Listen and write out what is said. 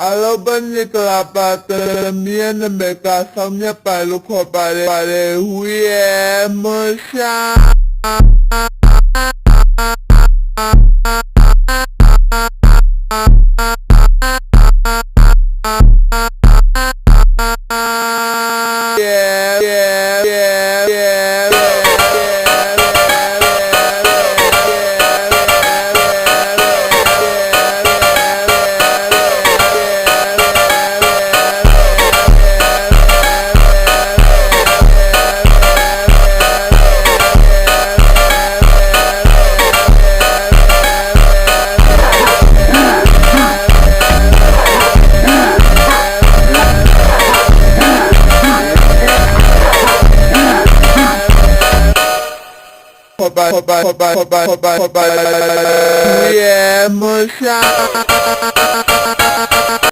Alobani kelapatan mian mereka samnya palu kopare pare huye musya. Hoba, yeah, musha.